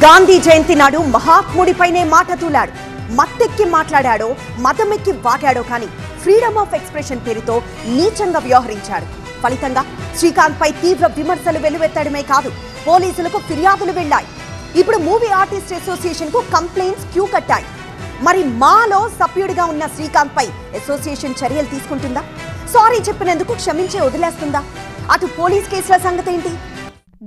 గాంధీ జయంతి నాడు మహాత్ముడిపైనే మాట తూలాడు. మత్తెక్కి మాట్లాడాడో మతమెక్కి వాగాడో కానీ ఫ్రీడమ్ ఆఫ్ ఎక్స్ప్రెషన్ పేరుతో నీచంగా వ్యవహరించాడు. ఫలితంగా శ్రీకాంత్ పై తీవ్ర విమర్శలు వెల్లువెత్తడమే కాదు, పోలీసులకు ఫిర్యాదులు వెళ్లాయి. ఇప్పుడు మూవీ ఆర్టిస్ట్ అసోసియేషన్ కు కంప్లైంట్స్ క్యూ కట్టాయి. మరి మాలో సభ్యుడిగా ఉన్న శ్రీకాంత్ పై అసోసియేషన్ చర్యలు తీసుకుంటుందా? సారీ చెప్పినందుకు క్షమించే వదిలేస్తుందా? అటు పోలీస్ కేసుల సంగతేంటి?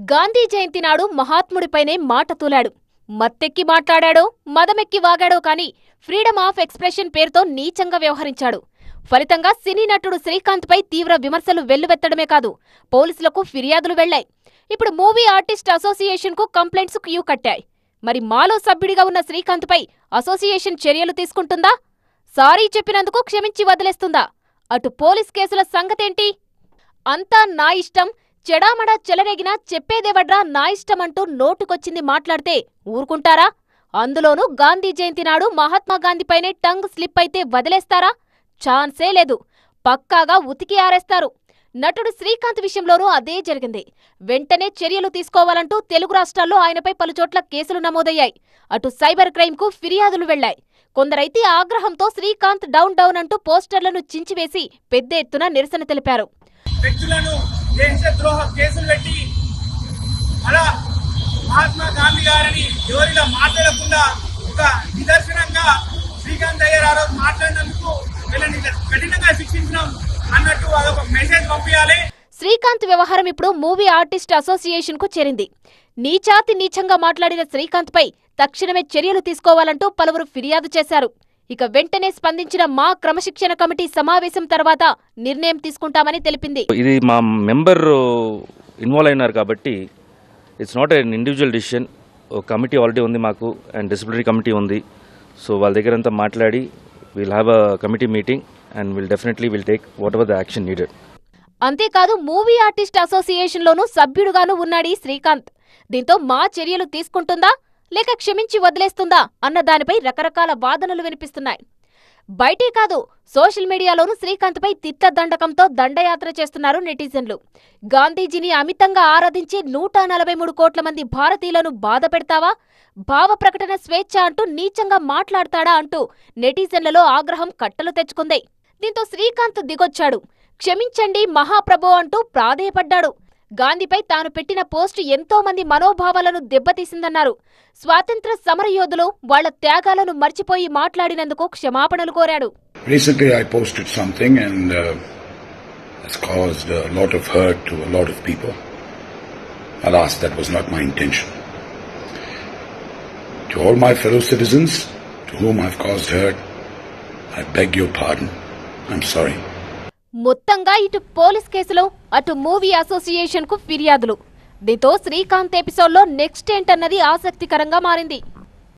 గాంధీ జయంతి నాడు మహాత్ముడిపైనే మాట తూలాడు. మత్తెక్కి మాట్లాడాడో మదమెక్కి వాగాడో కాని ఫ్రీడమ్ ఆఫ్ ఎక్స్ప్రెషన్ పేరుతో నీచంగా వ్యవహరించాడు. ఫలితంగా సినీ నటుడు శ్రీకాంత్ పై తీవ్ర విమర్శలు వెల్లువెత్తడమే కాదు, పోలీసులకు ఫిర్యాదులు వెళ్లాయి. ఇప్పుడు మూవీ ఆర్టిస్ట్ అసోసియేషన్ కు కంప్లైంట్స్ క్యూ కట్టాయి. మరి మాలో సభ్యుడిగా ఉన్న శ్రీకాంత్ పై అసోసియేషన్ చర్యలు తీసుకుంటుందా? సారీ చెప్పినందుకు క్షమించి వదిలేస్తుందా? అటు పోలీస్ కేసుల సంగతేంటి? అంతా నా ఇష్టం, చెడామడా చెలరేగినా చెప్పేదేవడ్రా నా ఇష్టమంటూ నోటుకొచ్చింది మాట్లాడితే ఊరుకుంటారా? అందులోనూ గాంధీ జయంతి నాడు మహాత్మాగాంధీపైనే టంగ్ స్లిప్ అయితే వదిలేస్తారా? ఛాన్సే లేదు. పక్కాగా ఉతికి ఆరేస్తారు. నటుడు శ్రీకాంత్ విషయంలోనూ అదే జరిగింది. వెంటనే చర్యలు తీసుకోవాలంటూ తెలుగు రాష్ట్రాల్లో ఆయనపై పలుచోట్ల కేసులు నమోదయ్యాయి. అటు సైబర్ క్రైమ్ కు ఫిర్యాదులు వెళ్లాయి. కొందరైతే ఆగ్రహంతో శ్రీకాంత్ డౌన్ డౌన్ అంటూ పోస్టర్లను చించివేసి పెద్ద ఎత్తున నిరసన తెలిపారు. వ్యక్తులను దేశద్రోహ కేసులు పెట్టి అలా మహాత్మా గాంధీ గారిని ఎవరిలా మాట్లాడకుండా ఒక నిదర్శనంగా శ్రీకాంత్ అయ్యర్ ఆ రోజు మాట్లాడినందుకు వీళ్ళని కఠినంగా శిక్షించడం అన్నట్టు అదొక మెసేజ్ పంపించాలి. శ్రీకాంత్ వ్యవహారం ఇప్పుడు మూవీ ఆర్టిస్ట్ అసోసియేషన్ కు చేరింది. నీచాతి నీచంగా మాట్లాడిన శ్రీకాంత్ పై తక్షణమే చర్యలు తీసుకోవాలంటూ పలువురు ఫిర్యాదు చేశారు. ఇక వెంటనే స్పందించిన మా క్రమశిక్షణ కమిటీ సమావేశం తర్వాత నిర్ణయం తీసుకుంటామని తెలిపింది. ఇది మా మెంబర్ ఇన్వాల్వ్ అయినారు కాబట్టి it's not an individual decision. Committee already ఉంది మాకు, అండ్ డిసిప్లినరీ కమిటీ ఉంది. సో వాళ్ళ దగ్గర అంతా మాట్లాడి will have a committee meeting and will take what ever the action needed. అంతేకాదు మూవీ ఆర్టిస్ట్ అసోసియేషన్ లోనూ సభ్యుడుగాను ఉన్నాడు శ్రీకాంత్. దీంతో మా చర్యలు తీసుకుంటుందా లేక క్షమించి వదిలేస్తుందా అన్న దానిపై రకరకాల వాదనలు వినిపిస్తున్నాయి. బయటే కాదు, సోషల్ మీడియాలోనూ శ్రీకాంత్ పై తిట్ల దండకంతో దండయాత్ర చేస్తున్నారు నెటిజన్లు. గాంధీజీని అమితంగా ఆరాధించి 143 కోట్ల మంది భారతీయులను బాధ పెడతావా? భావ ప్రకటన స్వేచ్ఛ అంటూ నీచంగా మాట్లాడతాడా అంటూ నెటిజన్లలో ఆగ్రహం కట్టలు తెచ్చుకుంది. దీంతో శ్రీకాంత్ దిగొచ్చాడు. క్షమించండి మహాప్రభో అంటూ ప్రాధేయపడ్డాడు. గాంధీపై తాను పెట్టిన పోస్టు ఎంతో మంది మనోభావాలను దెబ్బతీసిందన్నారు. స్వాతంత్ర సమరయోధులు వాళ్ల త్యాగాలను మర్చిపోయి మాట్లాడినందుకు క్షమాపణలు కోరాడు. Recently I posted something and it's caused a lot of hurt to a lot of people. Alas, that was not my intention. To all my fellow citizens to whom I've caused hurt, I beg your pardon. I'm sorry. మొత్తంగా ఇటు police కేసులో అటు movie association కు ఫిర్యాదులు. దీంతో Srikanth episode లో next ఏంటన్నది ఆసక్తికరంగా మారింది.